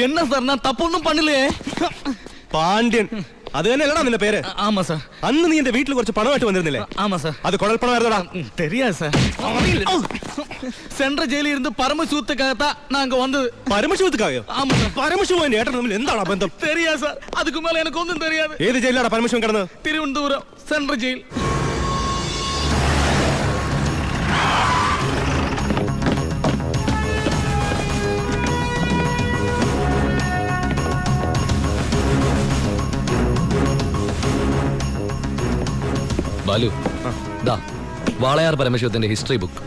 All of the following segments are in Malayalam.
என்ன சார் நான் தப்பொன்னும் பண்ணலையே. പാണ്ഡ്യൻ അത് തന്നെയല്ലടാ നിന്റെ പേര്? ஆமா சார். അന്ന് നീ എന്റെ വീട്ടിൽ കുറച്ച് പണമായിട്ട് വന്നിരുന്നില്ലേ? ஆமா சார். അത് കുഴൽപ്പണമായിരുന്നടാ? தெரியாது சார். സെൻട്രൽ ജയിലിൽ ഇരുന്ന് പരമശിവத்துக்காகத்தான் நான் அங்க வந்தது. പരമശിവத்துക്കായോ? ஆமா சார். പരമശിവൻ ഏട്ടൻ തമ്മിൽ എന്താണ് ബന്ധം? தெரியாது சார். அதுக்கு மேல எனக்கு ஒன்றும் தெரியாது. ഏത് ജയിലാണ് പരമശിവൻ കിടന്നത്? Thiruvananthapuram central jail. ബാലു, ദാ വാളയാർ പരമശിവത്തിന്റെ ഹിസ്റ്ററി ബുക്ക്.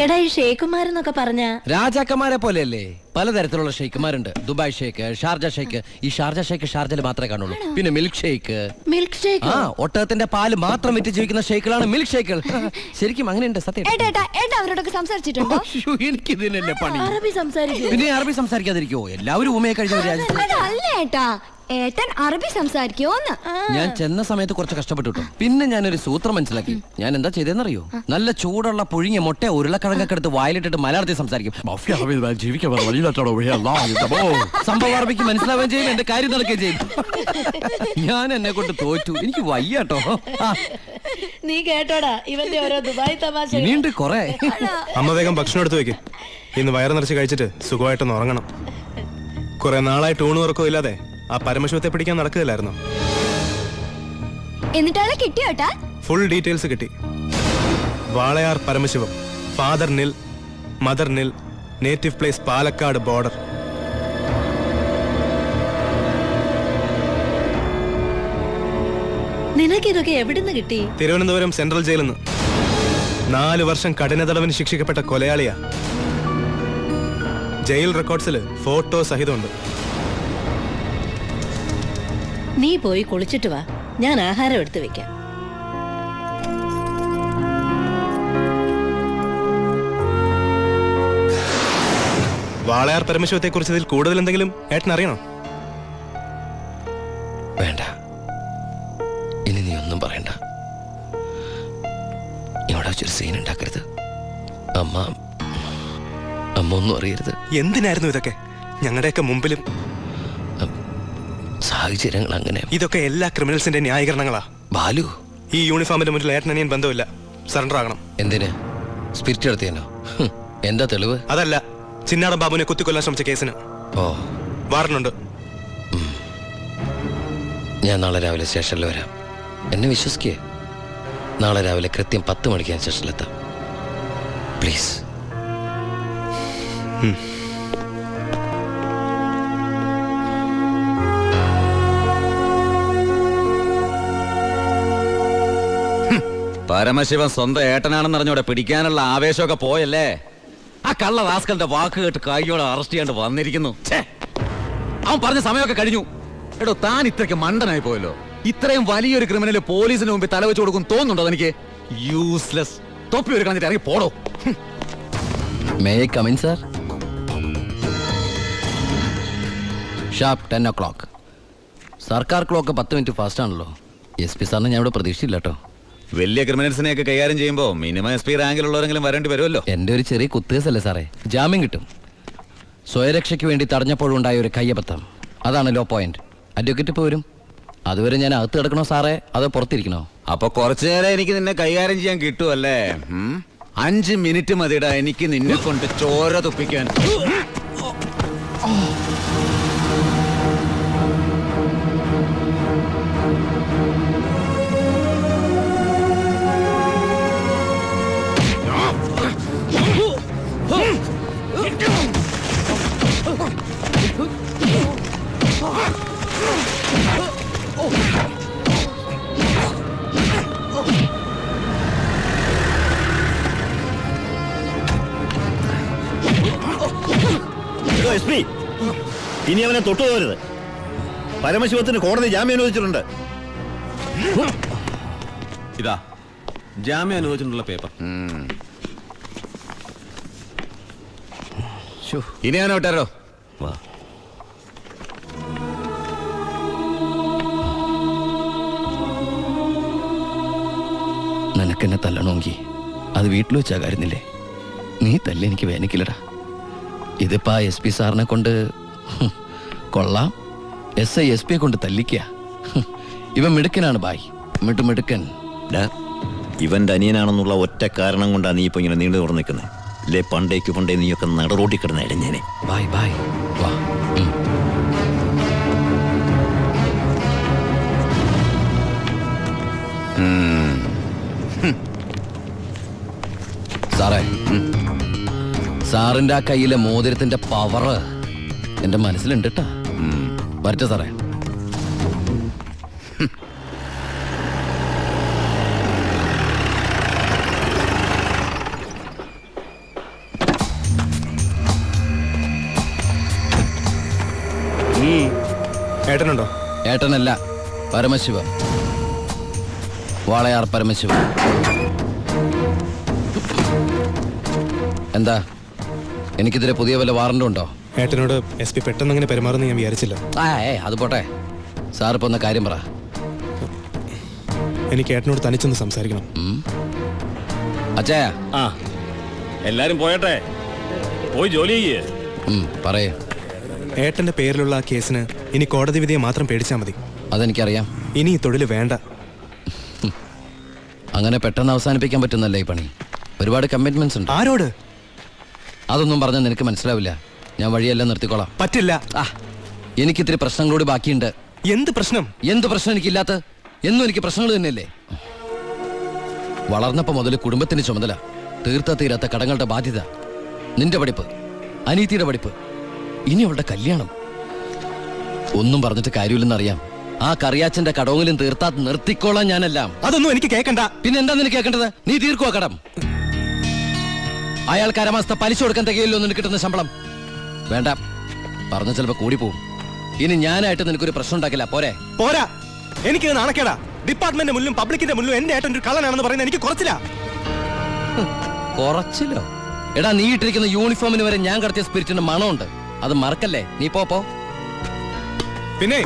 എടാ ഈ ഷെയ്ഖുമാരെന്നൊക്കെ പറഞ്ഞ രാജാക്കന്മാരെ പോലെയല്ലേ? പലതരത്തിലുള്ള ഷെയ്ഖുമാരുണ്ട്. ദുബായ് ഷെയ്ഖ്, ഷാർജ ഷെയ്ഖ്. ഈ ഷാർജ ഷെയ്ഖ് ഷാർജയിൽ മാത്രമേ കാണുള്ളൂ. പിന്നെ മിൽക്ക് ഷെയ്ഖ്. Milk shake? ആ, ഒട്ടകത്തിന്റെ പാല് മാത്രം വിറ്റ് ജീവിക്കുന്ന ഷെയ്ഖുകളാണ് മിൽക്ക് ഷെയ്ഖുകൾ. ശരിക്കും അങ്ങനെയുണ്ട്. സത്യം. അവരോടൊക്കെ സംസാരിച്ചിട്ടുണ്ടോ? എനിക്ക് ഇതിനല്ലേ പണി. അറബി സംസാരിക്കും. പിന്നെ അറബി സംസാരിക്കാതിരിക്കോ? എല്ലാവരും ഊമയെ കഴിഞ്ഞ ഒരു രാജ്യത്ത്. അല്ലേട്ടാ, ഏട്ടൻ അറബി സംസാരിക്കോന്ന്. ഞാൻ ചെന്ന സമയത്ത് കുറച്ച് കഷ്ടപ്പെട്ടു കേട്ടോ. പിന്നെ ഞാനൊരു സൂത്രം മനസ്സിലാക്കി. ഞാൻ എന്താ ചെയ്തെന്നറിയോ? നല്ല ചൂടുള്ള പുഴുങ്ങിയ മുട്ട ഉരുളക്കിഴങ്ങൊക്കെ എടുത്ത് വായിലിട്ടിട്ട് മലയാളത്തിൽ സംസാരിക്കും. സംഭവം അറബിക്ക് മനസ്സിലാവുകയും ചെയ്യും, എന്റെ കാര്യം നടക്കുകയും ചെയ്യും. ഞാൻ എന്നെ കൊണ്ട് തോറ്റു. എനിക്ക് വയ്യാട്ടോ. നീ കേട്ടോടാ ഇവന്റെ ഓരോ ദുബായ് തമാശ. ഇനിയുണ്ട് കൊറേ. അമ്മ വേഗം ഭക്ഷണം എടുത്തു വെക്ക്. ഇന്ന് വയറ് നിറച്ച് കഴിച്ചിട്ട് സുഖമായിട്ടൊന്ന് ഉറങ്ങണം. കുറെ നാളായിട്ട് ഊണ് ഉറക്കവും ഇല്ലാതെ ആ പരമശിവത്തെ പിടിക്കാൻ നടക്കുകയില്ലായിരുന്നു. എന്നിട്ടാണ് കിട്ടിയോട്ടാ? ഫുൾ ഡീറ്റെയിൽസ് കിട്ടി. വാളയാർ പരമശിവം, ഫാദർ നിൽ, മദർ നിൽ, നേറ്റീവ് പ്ലേസ് പാലക്കാട് ബോർഡർ. നിനക്കിതൊക്കെ എവിടുന്ന് കിട്ടി? തിരുവനന്തപുരം സെൻട്രൽ ജയിലിൽ നിന്ന് 4 വർഷം കഠിന തടവിന് ശിക്ഷിക്കപ്പെട്ട കൊലയാളിയാ. Jail റെക്കോർഡ്സിൽ photo സഹിതമുണ്ട്. നീ പോയി കുളിച്ചിട്ട് വാ, ഞാൻ ആഹാരം എടുത്തു വെക്കാം. വാളയാർ പരമശിവത്തെ കുറിച്ച് ഇതിൽ കൂടുതൽ എന്തെങ്കിലും ഏട്ടൻ അറിയണോ? വേണ്ട, ഇനി നീ ഒന്നും പറയണ്ട. ഇവിടെ വെച്ചൊരു സീൻ ഉണ്ടാക്കരുത്. അമ്മ ഒന്നും അറിയരുത്. എന്തിനായിരുന്നു ഇതൊക്കെ? ഞങ്ങളുടെയൊക്കെ മുമ്പിലും സാഹചര്യങ്ങൾ അങ്ങനെ. ഇതൊക്കെ എല്ലാ ക്രിമിനൽസിന്റെ ന്യായീകരണങ്ങളാ. ബാലു, ഈ യൂണിഫോമിന്റെ മുന്നിൽ ഏട്ടനിയൻ ബന്ധമില്ല. സറണ്ടർ ആകണം. എന്തിന്? സ്പിരിറ്റ് എടുത്തേനോ? എന്താ തെളിവ്? അതല്ല, ചിന്നാടൻ ബാബുവിനെ കുത്തിക്കൊല്ലാൻ ശ്രമിച്ച കേസിന്. ഓ, വാറണ്ടുണ്ട്. ഞാൻ നാളെ രാവിലെ സ്റ്റേഷനിൽ വരാം. എന്നെ വിശ്വസിക്കേ? നാളെ രാവിലെ കൃത്യം 10 മണിക്ക് ഞാൻ സ്റ്റേഷനിലെത്താം. പ്ലീസ്. പരമശിവൻ സ്വന്തം ഏട്ടനാണെന്ന് അറിഞ്ഞോടെ പിടിക്കാനുള്ള ആവേശമൊക്കെ പോയല്ലേ? ആ കള്ള റാസ്കലിന്റെ വാക്ക് കേട്ട് കൈയോടെ അറസ്റ്റ് ചെയ്യാണ്ട് വന്നിരിക്കുന്നു. അവൻ പറഞ്ഞ സമയമൊക്കെ കഴിഞ്ഞു. എടോ, താൻ ഇത്രയ്ക്ക് മണ്ടനായി പോയല്ലോ. ഇത്രയും വലിയൊരു ക്രിമിനൽ പോലീസിന് മുമ്പിൽ തലവെച്ച് കൊടുക്കും തോന്നുന്നുണ്ടോ എനിക്ക്? യൂസ്ലെസ്. തൊപ്പി ഒരു കളഞ്ഞിട്ട് ഇറങ്ങി പോടോ. May I come in sir? Sharp 10 o'clock. സർക്കാർ ക്ലോക്ക് 10 മിനിറ്റ് ഫാസ്റ്റ് ആണല്ലോ. SP സാറിന് ഞാൻ ഇവിടെ പ്രതീക്ഷയില്ല കേട്ടോ. വലിയ ക്രിമിനൽസിനെയൊക്കെ കൈകാര്യം ചെയ്യുമ്പോൾ മിനിമം SP റാങ്കിലുള്ളവരെങ്കിലും വരേണ്ടി വരുമല്ലോ. എൻ്റെ ഒരു ചെറിയ കുത്തേസല്ലേ സാറേ, ജാമ്യം കിട്ടും. സ്വയരക്ഷയ്ക്ക് വേണ്ടി തടഞ്ഞപ്പോഴുണ്ടായ ഒരു കയ്യബദ്ധം, അതാണ് ലോ പോയിന്റ്. അഡ്വക്കേറ്റ് ഇപ്പോൾ വരും. അതുവരെ ഞാൻ അകത്ത് കിടക്കണോ സാറേ, അതോ പുറത്തിരിക്കണോ? അപ്പൊ കുറച്ചു നേരം എനിക്ക് നിന്നെ കൈകാര്യം ചെയ്യാൻ കിട്ടുമല്ലേ? 5 മിനിറ്റ് മതിടാ എനിക്ക് നിന്നെ കൊണ്ട് ചോര തുപ്പിക്കാൻ. ഇനി അവനെ തൊട്ടുപോകരുത്. പരമശിവത്തിന് കോടതി ജാമ്യം അനുവദിച്ചിട്ടുണ്ട്. ഇതാ ജാമ്യം അനുവദിച്ചിട്ടുള്ള പേപ്പർ. ഇനി അവനെ വിട്ടാരോ? നിനക്കെന്നെ തല്ലണമെങ്കിൽ അത് വീട്ടിൽ വെച്ചാ കാര്യന്നില്ലേ? നീ തല്ലി എനിക്ക് വേനിക്കില്ലടാ. ഇതിപ്പോ ആ SP സാറിനെ കൊണ്ട് കൊള്ളാം. SI SP കൊണ്ട് തല്ലിക്കുക. ഇവൻ മിടുക്കനാണ് ബായ്, മിടുക്കൻ. ഇവന്റെ അനിയനാണെന്നുള്ള ഒറ്റ കാരണം കൊണ്ടാണ് നീ ഇപ്പൊ ഇങ്ങനെ നീണ്ടു തുറന്നു നിൽക്കുന്നത്. അല്ലേ പണ്ടേ നീയൊക്കെ നടറോട്ടി കിടന്ന ഇടഞ്ഞേനെ. ബായ് ബായ് വാ. സാറേ, സാറിന്റെ ആ കയ്യിലെ മോതിരത്തിന്റെ പവറ് എന്റെ മനസ്സിലുണ്ട് കേട്ടാ. വരട്ടെ സാറേ. ഏട്ടനുണ്ടോ? ഏട്ടനല്ല, പരമശിവ. വാളയാർ പരമശിവ. എന്താ, എനിക്കിതിരെ പുതിയ വല്ല വാറണ്ടും ഉണ്ടോ? ഏട്ടനോട് SP പെട്ടെന്ന് അങ്ങനെ പെരുമാറുന്ന ഞാൻ വിചാരിച്ചില്ല. അത് പോട്ടെ. സാറിപ്പോ ഒന്ന് കാര്യം പറ. എനിക്ക് ഏട്ടനോട് തനിച്ചൊന്ന് സംസാരിക്കണം. അച്ഛാ. എല്ലാരും പോയട്ടെ, പോയി ജോലി ചെയ്യേ. പറയേ. ഏട്ടന്റെ പേരിലുള്ള ആ കേസിന് ഇനി കോടതി വിധിയെ മാത്രം പേടിച്ചാൽ മതി. അതെനിക്കറിയാം. ഇനി ഈ തൊഴിൽ വേണ്ട. അങ്ങനെ പെട്ടെന്ന് അവസാനിപ്പിക്കാൻ പറ്റുന്നല്ലേ ഈ പണി? ഒരുപാട് കമ്മിറ്റ്മെന്റ്സ് ഉണ്ട്. ആരോട്? അതൊന്നും പറഞ്ഞാൽ നിനക്ക് മനസ്സിലാവില്ല. ഞാൻ വഴിയെല്ലാം നിർത്തിക്കോളാം. പറ്റില്ല. എനിക്കിത്തിരി പ്രശ്നങ്ങളോട് ബാക്കിയുണ്ട്. എന്ത് പ്രശ്നം? എന്ത് പ്രശ്നം എനിക്കില്ലാത്ത? എന്നും എനിക്ക് പ്രശ്നങ്ങൾ തന്നെയല്ലേ. വളർന്നപ്പോ മുതൽ കുടുംബത്തിന്റെ ചുമതല, തീർത്താത്ത കടങ്ങളുടെ ബാധ്യത, നിന്റെ പഠിപ്പ്, അനീതിയുടെ പഠിപ്പ്, ഇനി അവളുടെ കല്യാണം. ഒന്നും പറഞ്ഞിട്ട് കാര്യമില്ലെന്നറിയാം. ആ കറിയാച്ചന്റെ കടവെങ്കിലും തീർത്താ നിർത്തിക്കോളാം ഞാനെല്ലാം. അതൊന്നും എനിക്ക് കേൾക്കണ്ട. പിന്നെ എന്താ നിനക്ക് കേൾക്കേണ്ടത്? നീ തീർക്കുവാ കടം. അയാൾക്ക് അരമാസത്തെ പലിശ കൊടുക്കാൻ തികയില്ലോ നിനക്ക് കിട്ടുന്ന ശമ്പളം. വേണ്ട, പറഞ്ഞ ചിലപ്പോ കൂടി പോവും. ഇനി ഞാനായിട്ട് നിനക്കൊരു പ്രശ്നം ഉണ്ടാക്കില്ല. പോരെ? പോരാ, എനിക്ക് നാണക്കേടാ. ഡിപ്പാർട്ട്മെന്റ് മുന്നിലും പബ്ലിക്കിന്റെ മുന്നിലും എന്റെ ഏട്ടൻ ഒരു കള്ളനാണെന്ന് പറയുന്നത് എനിക്ക് കുറച്ചില്ല. കുറച്ചില്ലോ? എടാ, നീ ഇട്ടിരിക്കുന്ന യൂണിഫോമിന് വരെ ഞാൻ കടത്തിയ സ്പിരിറ്റിന്റെ മണമുണ്ട്. അത് മറക്കല്ലേ. നീ പോ. പിന്നെ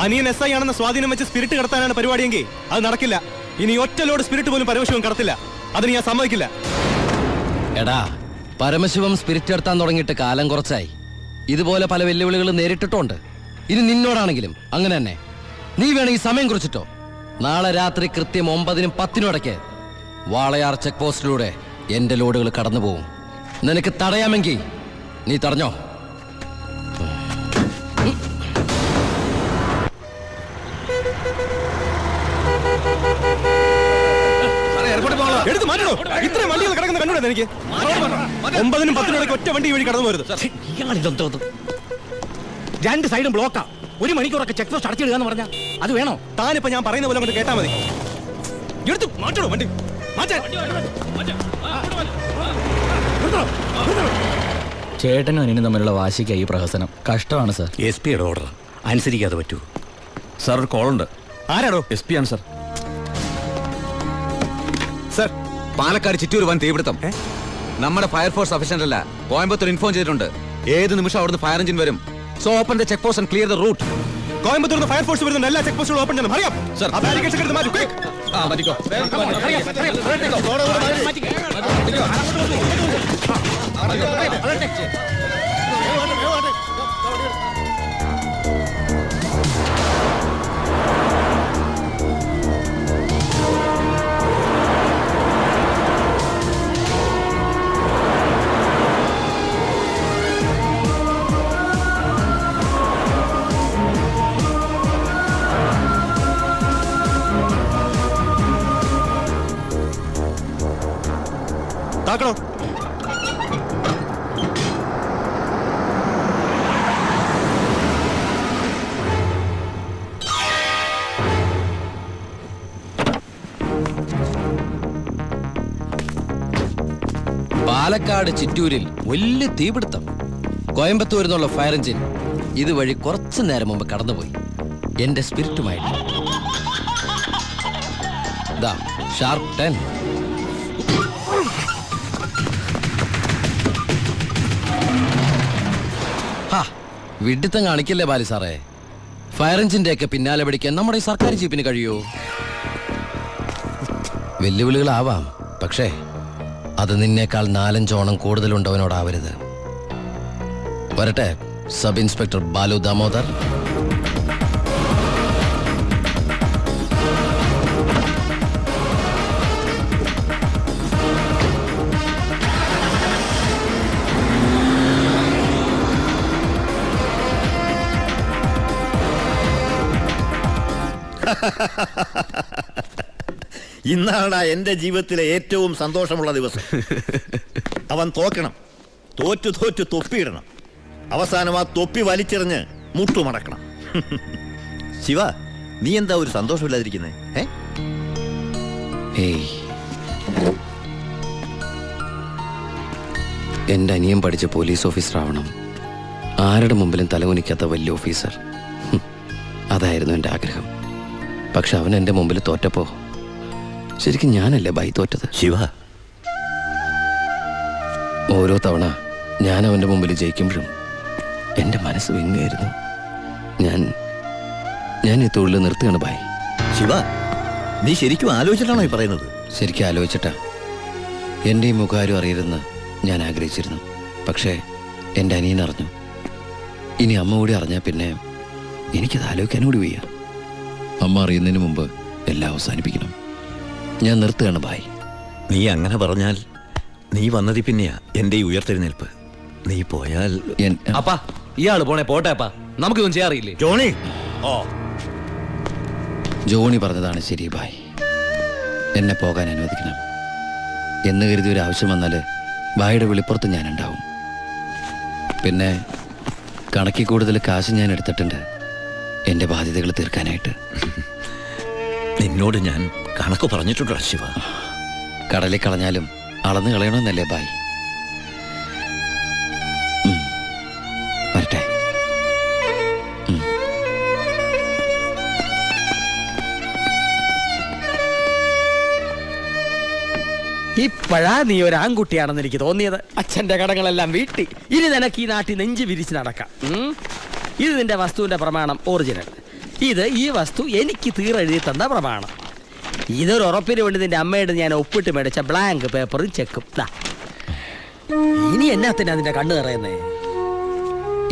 അനിയൻ SI ആണെന്ന സ്വാധീനം വെച്ച് സ്പിരിറ്റ് കടത്താനാണ് പരിപാടിയെങ്കിൽ അത് നടക്കില്ല. ഇനി ഒറ്റ ലോഡ് സ്പിരിറ്റ് പോലും പരമശിവം കടത്തില്ല. അതിന് ഞാൻ സമ്മതിക്കില്ല. എടാ, പരമശിവം സ്പിരിറ്റ് എടുത്താൻ തുടങ്ങിയിട്ട് കാലം കുറച്ചായി. ഇതുപോലെ പല വെല്ലുവിളികൾ നേരിട്ടിട്ടുണ്ട്. ഇനി നിന്നോടാണെങ്കിലും അങ്ങനെ തന്നെ. നീ വേണമെങ്കിൽ സമയം കുറിച്ചിട്ടോ. നാളെ രാത്രി കൃത്യം 9-നും 10-നും ഇടയ്ക്ക് വാളയാർ ചെക്ക് പോസ്റ്റിലൂടെ എന്റെ ലോഡുകൾ കടന്നു പോകും. നിനക്ക് തടയാമെങ്കിൽ നീ തടഞ്ഞോ. എടുത്ത് മാറ്റണോ? ഇത്രയും വണ്ടികൾ കിടക്കുന്ന കണ്ടുകൂടെ എനിക്ക്? 9-നും 10-നും ഇടയ്ക്ക് ഒറ്റ വണ്ടി വഴി കടന്നു പോരുത്. രണ്ട് സൈഡും ബ്ലോക്കാ. 1 മണിക്കൂറൊക്കെ ചെക്ക് പോസ്റ്റ് അടച്ചിടുക എന്ന് പറഞ്ഞാൽ അത് വേണോ? താനിപ്പോ ഞാൻ പറയുന്ന പോലെ കൊണ്ട് കേട്ടാ മതി. എടുത്ത് മാറ്റണോ വണ്ടി? ചേട്ടനും അനിയനും തമ്മിലുള്ള വാശിക്കായി ഈ പ്രഹസനം. കഷ്ടമാണ് സാർ. SP യുടെ ഓർഡർ അനുസരിക്കാതെ പറ്റൂ. സാർ, ഒരു കോളുണ്ട്. ആരാടോ? SP ആണ് സാർ. സർ, പാലക്കാട് ചിറ്റൂർ വൻ തീപിടുത്തം. നമ്മുടെ ഫയർഫോഴ്സ് സഫീഷ്യന്റ് അല്ല. കോയമ്പത്തൂർ ഇൻഫോം ചെയ്തിട്ടുണ്ട്. ഏത് നിമിഷം അവിടുന്ന് ഫയർ എഞ്ചിൻ വരും. So open the check post and clear the route. Coimbatore fire force വരുന്നുണ്ട്. എല്ലാ ചെക്ക് പോസ്റ്റുകളും ഓപ്പൺ ചെയ്യണം. അറിയാം സർ. ആ ബാരിക്കേഡ്സ് എടുത്ത് മാറ്റൂ. ക്വിക്ക്. മാറ്റിക്കോ. താക്കണോ? പാലക്കാട് ചിറ്റൂരിൽ വലിയ തീപിടുത്തം. കോയമ്പത്തൂരിൽ നിന്നുള്ള ഫയർ എഞ്ചിൻ ഇതുവഴി കുറച്ചു നേരം മുമ്പ് കടന്നുപോയി എന്റെ സ്പിരിറ്റുമായിട്ട്. ഷാർപ്പ് 10. വിഡിത്തം കാണിക്കല്ലേ ബാലി സാറേ. ഫയർ എഞ്ചിന്റെ ഒക്കെ പിന്നാലെ പിടിക്കാൻ നമ്മുടെ ഈ സർക്കാർ ജീപ്പിന് കഴിയോ? വെല്ലുവിളികളാവാം, പക്ഷേ അത് നിന്നേക്കാൾ 4-5 ഓണം കൂടുതലുണ്ടവനോടാവരുത്. വരട്ടെ സബ് ഇൻസ്പെക്ടർ ബാലു ദാമോദർ. ഇന്നാണ് എൻ്റെ ജീവിതത്തിലെ ഏറ്റവും സന്തോഷമുള്ള ദിവസം. അവൻ തോക്കണം, തോറ്റു തോറ്റു തൊപ്പിയിടണം, അവസാനം ആ തൊപ്പി വലിച്ചെറിഞ്ഞ് മുട്ടുമടക്കണം. ശിവ, നീ എന്താ ഒരു സന്തോഷമില്ലാതിരിക്കുന്നേ? എൻ്റെ അനിയൻ പഠിച്ച പോലീസ് ഓഫീസർ ആവണം, ആരുടെ മുമ്പിലും തലകുനിക്കാത്ത വലിയ ഓഫീസർ. അതായിരുന്നു എൻ്റെ ആഗ്രഹം. പക്ഷെ അവൻ എൻ്റെ മുമ്പിൽ തോറ്റപ്പോ ശരിക്കും ഞാനല്ലേ ബൈ തോറ്റത്? ശിവ, ഓരോ തവണ ഞാൻ അവൻ്റെ മുമ്പിൽ ജയിക്കുമ്പോഴും എൻ്റെ മനസ്സ് വിങ്ങായിരുന്നു. ഞാൻ ഈ തൊഴിൽ നിർത്തുകയാണ് ബൈ. ശിവ, നീ ശരിക്കും ആലോചിച്ചിട്ടാണോ ഈ പറയുന്നത്? ശരിക്കും ആലോചിച്ചിട്ടാ. എൻ്റെ ഈ മുഖാരും അറിയരുതെന്ന് ഞാൻ ആഗ്രഹിച്ചിരുന്നു. പക്ഷേ എൻ്റെ അനിയൻ അറിഞ്ഞു. ഇനി അമ്മ കൂടി അറിഞ്ഞാൽ പിന്നെ എനിക്കത് ആലോചിക്കാൻ കൂടി വയ്യ. അമ്മ അറിയുന്നതിന് മുമ്പ് എല്ലാം അവസാനിപ്പിക്കണം. ഞാൻ നിർത്തുകയാണ് ബായ്. നീ അങ്ങനെ പറഞ്ഞാൽ നീ വന്നതി പിന്നെയാ എൻ്റെ ഈ ഉയർത്തെഴുന്നേൽപ്പ്. നീ പോയാൽ അപ്പാ, ഇയാള് പോണേ പോട്ടെ അപ്പാ, നമുക്കിതൊന്നും ചെയ്യാറിയില്ലേ? ജോണി, ജോണി പറഞ്ഞതാണ് ശരി ബായ്. എന്നെ പോകാൻ അനുവദിക്കണം എന്ന് കരുതി ഒരു ആവശ്യം വന്നാൽ ബായുടെ വെളിപ്പുറത്ത് ഞാനുണ്ടാവും. പിന്നെ കണക്കിൽ കൂടുതൽ കാശ് ഞാൻ എടുത്തിട്ടുണ്ട് എൻ്റെ ബാധ്യതകൾ തീർക്കാനായിട്ട്. നിന്നോട് ഞാൻ കണക്ക് പറഞ്ഞിട്ടുണ്ടോ ശിവ? കടലിൽ കളഞ്ഞാലും അളന്ന് കളയണമെന്നല്ലേ ബായ്? വരട്ടെ. ഇപ്പോഴാ നീ ഒരു ആൺകുട്ടിയാണെന്ന് എനിക്ക് തോന്നിയത്. അച്ഛന്റെ കടങ്ങളെല്ലാം വീട്ടി. ഇനി നിനക്ക് ഈ നാട്ടിൽ നെഞ്ച് വിരിച്ച് നടക്കാം. ഇത് നിന്റെ വസ്തുവിന്റെ പ്രമാണം ഒറിജിനൽ. ഇത് ഈ വസ്തു എനിക്ക് തീരെഴുതി തന്ന പ്രമാണം. ഇതൊരു ഉറപ്പിന് വേണ്ടി നിന്റെ അമ്മയുടെ ഞാൻ ഒപ്പിട്ട് മേടിച്ച ബ്ലാങ്ക് പേപ്പറും ചെക്കും. ഇനി എന്നാത്തിനാ നിന്റെ കണ്ണു നിറയുന്നേ?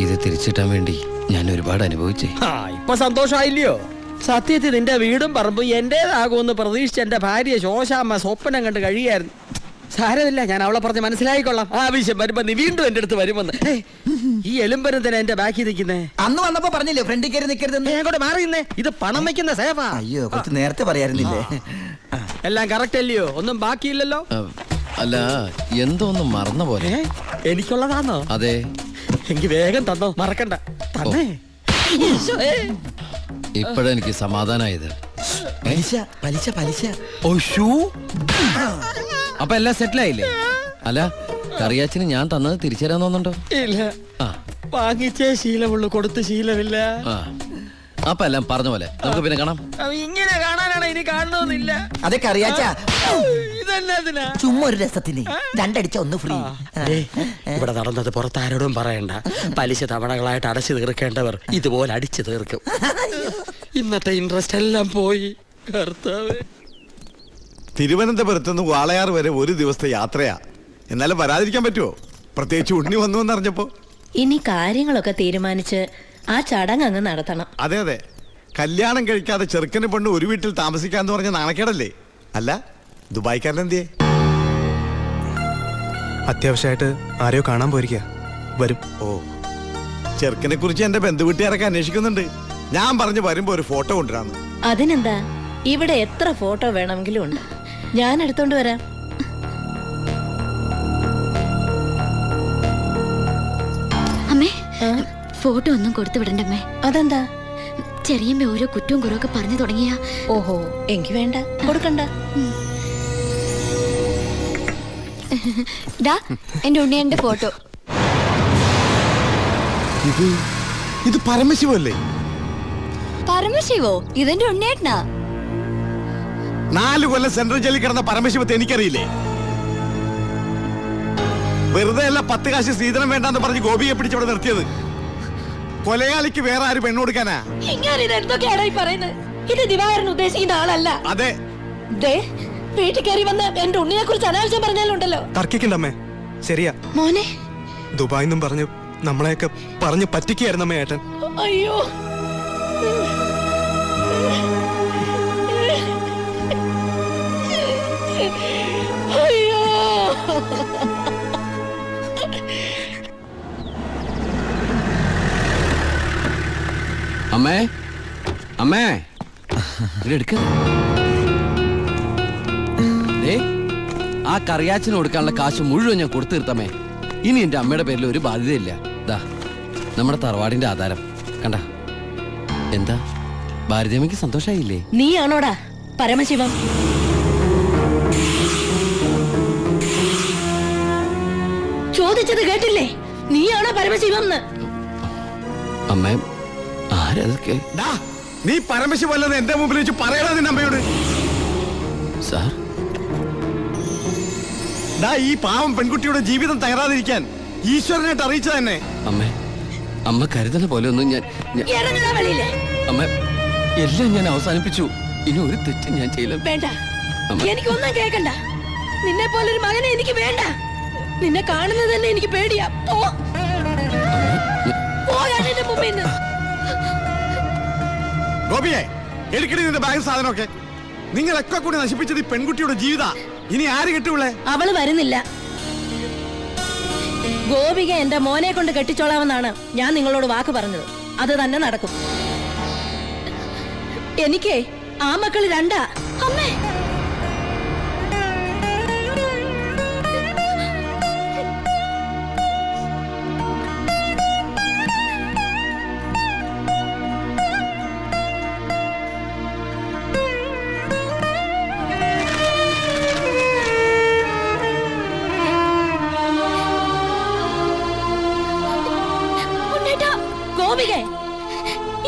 ഇത് തിരിച്ചിട്ടാൻ വേണ്ടി ഞാൻ ഒരുപാട് അനുഭവിച്ചേ. ഇപ്പൊ സന്തോഷമായില്ലയോ? സത്യത്തിൽ നിന്റെ വീടും പറമ്പും എന്റേതാകുമെന്ന് പ്രതീക്ഷിച്ച് എന്റെ ഭാര്യ ശോശാമ്മ സ്വപ്നം കണ്ട് കഴിയായിരുന്നു. സാരമില്ല, ഞാൻ അവളെ പറഞ്ഞ് മനസ്സിലായിക്കൊള്ളാം. ആവശ്യം വരുമ്പോ നീ വീണ്ടും എന്റെ അടുത്ത് വരുമെന്ന്. ഈ എലുമ്പരത്തിനാ എന്റെ ബാക്കി നിൽക്കുന്നേ. അന്ന് വന്നപ്പോ പറഞ്ഞില്ലേ ഫ്രണ്ടിൽ കയറി നിൽക്കരുതെന്ന്? അങ്ങോട്ട് മാറിയുന്നേ, ഇത് പണം വെക്കുന്ന സേവാ. അയ്യോ, കുറച്ച് നേരത്തെ പറയാറുന്നില്ലേ? എല്ലാം കറക്റ്റ് അല്ലയോ? ഒന്നും ബാക്കിയില്ലല്ലോ. അല്ല, എന്തോ ഒന്നും മറന്ന പോലെ. എനിക്കുള്ളതാണോ? അതെ. എനിക്ക് വേഗം തന്നോ, മറക്കണ്ട. തന്നെ ഇപ്പോഴെനിക്ക് സമാധാനായത്. പലിശ പലിശ പലിശ. അപ്പൊ എല്ലാം സെറ്റിലായില്ലേ? അല്ല, കറിയാച്ചിന് ഞാൻ തന്നത് തിരിച്ചു തരാൻ തോന്നുന്നുണ്ടോ? ഇല്ല, വാങ്ങിച്ചേ ശീലമുള്ളൂ, കൊടുത്ത് ശീലമില്ല. അപ്പൊ എല്ലാം പറഞ്ഞ പോലെ നമുക്ക് പിന്നെ കാണാം. ഇങ്ങനെ കാണാനാണ് ഇനി കാണണമെന്നില്ല. അതൊക്കെ അറിയാച്ചാ. ഇതെന്നാ ചുമ്മാ ഒരു രസത്തിന് രണ്ടടിച്ച ഒന്ന് ഫ്രീ. ഇവിടെ നടന്നത് പുറത്താരോടും പറയണ്ട. പലിശ തവണകളായിട്ട് അടച്ചു തീർക്കേണ്ടവർ ഇതുപോലെ അടിച്ചു തീർക്കും. ഇന്നത്തെ ഇൻട്രസ്റ്റ് എല്ലാം പോയി. തിരുവനന്തപുരത്ത് നിന്ന് വാളയാർ വരെ ഒരു ദിവസത്തെ യാത്രയാ. എന്നാലും വരാതിരിക്കാൻ പറ്റുമോ? പ്രത്യേകിച്ച് ഉണ്ണി വന്നു എന്നറിഞ്ഞപ്പോ. ഇനി കാര്യങ്ങളൊക്കെ തീരുമാനിച്ച് ആ ചടങ്ങ് അങ്ങ് നടത്തണം. അതെ അതെ, കല്യാണം കഴിക്കാതെ ചെറുക്കന് പെണ്ണ് ഒരു വീട്ടിൽ താമസിക്കാന്ന് പറഞ്ഞ നാണക്കേടല്ലേ? അല്ല, ദുബായ്ക്കാരനെന്തിയെ? അത്യാവശ്യമായിട്ട് ആരെയോ കാണാൻ പോയിരിക്കുക, വരും. ഓ, ചെറുക്കനെ കുറിച്ച് എന്റെ ബന്ധുവീട്ടുകാരൊക്കെ അന്വേഷിക്കുന്നുണ്ട്. ഞാൻ പറഞ്ഞു വരുമ്പോ ഒരു ഫോട്ടോ കൊണ്ടുവരാന്ന്. അതിനെന്താ, ഇവിടെ എത്ര ഫോട്ടോ വേണമെങ്കിലും ഉണ്ട്, ഞാൻ എടുത്തോണ്ട് വരാം. അമ്മേ, ഫോട്ടോ ഒന്നും കൊടുത്തു വിടണ്ടമ്മേ. അതെന്താ? ചെറിയമ്മ ഓരോ കുറ്റവും കുറവൊക്കെ പറഞ്ഞു തുടങ്ങിയ. ഓഹോ, എങ്കി വേണ്ട, കൊടുക്കണ്ട. എന്റെ ഉണ്ണിയന്റെ ഫോട്ടോ. ഇത് പരമശിവല്ലേ? പരമശിവോ? ഇതെന്റെ ഉണ്ണിയേട്ടനാ. 4 കൊല്ലം സെൻട്രൽ ജയിലിൽ കിടന്ന പരമശിവത്തെ എനിക്കറിയില്ലേ? വെറുതെ അല്ല 10 കാശ് സ്ത്രീധനം വേണ്ടെന്ന് പറഞ്ഞ് ഗോപിയെ പിടിച്ചവിടെ നിർത്തിയത്. കൊലയാളിക്ക് വേറെ ആര് പെണ്ണു കൊടുക്കാനാ? എന്തൊക്കെയാണ് പറയുന്നത്? ഇത് ദിവാകരൻ ഉദ്ദേശിക്കുന്ന ആളല്ല. അതെ, വീട്ടിൽ കയറി വന്ന് എന്റെ ഉണ്ണിയെ കുറിച്ച് അനാവശ്യം പറഞ്ഞാലുണ്ടല്ലോ. തർക്കിക്കണ്ടമ്മേ, ശരിയാ. മോനെ ദുബായിന്നും പറഞ്ഞ് നമ്മളെയൊക്കെ പറഞ്ഞ് പറ്റിക്കായിരുന്നമ്മേ ഏട്ടൻ. അയ്യോ അയ്യോ. അമ്മേ അമ്മേ ഇതെടുക്ക. ആ കറിയാച്ചിന് കൊടുക്കാനുള്ള കാശ് മുഴുവൻ ഞാൻ കൊടുത്തു തീർത്തമ്മേ. ഇനി എന്റെ അമ്മയുടെ പേരിൽ ഒരു ബാധ്യതയില്ല. ദാ നമ്മുടെ തറവാടിന്റെ ആധാരം കണ്ട. എന്താ ഭാരതിയമ്മയ്ക്ക് സന്തോഷായില്ലേ? നീയാണോടാ പരമശിവം? ചോദിച്ചത് കേട്ടില്ലേ? നീയാണോ പരമശിവം? അമ്മേ ആരതൊക്കെ? നീ പരമശിവല്ലെന്ന് എന്റെ മുമ്പിൽ വെച്ച് പറയണ നിന്റെ അമ്മയോട്. സാർ ഈ പാവം പെൺകുട്ടിയുടെ ജീവിതം തകരാതിരിക്കാൻ ഈശ്വരനായിട്ട് അറിയിച്ച തന്നെ. അമ്മേ അമ്മ കരുതുന്ന പോലെ ഒന്നും ഞാൻ അമ്മ എല്ലാം ഞാൻ അവസാനിപ്പിച്ചു. ഇനി ഒരു തെറ്റും ഞാൻ ചെയ്യില്ല. വേണ്ട, എനിക്കൊന്നും കേൾക്കണ്ട. നിന്നെ പോലൊരു മകനെ എനിക്ക് വേണ്ട. നിന്നെ കാണുന്നത് തന്നെ എനിക്ക് പേടിയാ. ഗോപിയെ എടുക്കടി നിന്റെ ബാഗ് സാധനമൊക്കെ. നിങ്ങളൊക്കെ കൂടി നശിപ്പിച്ചത് ഈ പെൺകുട്ടിയുടെ ജീവിത. ഇനി ആര് കെട്ടുള്ളേ? അവള് വരുന്നില്ല. ഗോപിക എന്റെ മോനെ കൊണ്ട് കെട്ടിച്ചോളാമെന്നാണ് ഞാൻ നിങ്ങളോട് വാക്ക് പറഞ്ഞത്. അത് തന്നെ നടക്കും. എനിക്ക് ആ മക്കള് രണ്ടാ. അമ്മേ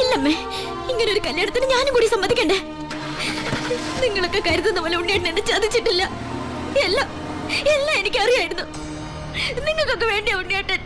ഇല്ലമ്മേ, ഇങ്ങനെ ഒരു കല്യാണത്തിന് ഞാനും കൂടി സമ്മതിക്കണ്ടേ? നിങ്ങളൊക്കെ കരുതുന്ന പോലെ ഉണ്ണിയേട്ടൻ എന്നെ ചതിച്ചിട്ടില്ല. എല്ലാം എല്ലാം എനിക്കറിയായിരുന്നു. നിങ്ങൾക്കൊക്കെ വേണ്ടിയ ഉണ്ണിയേട്ടൻ.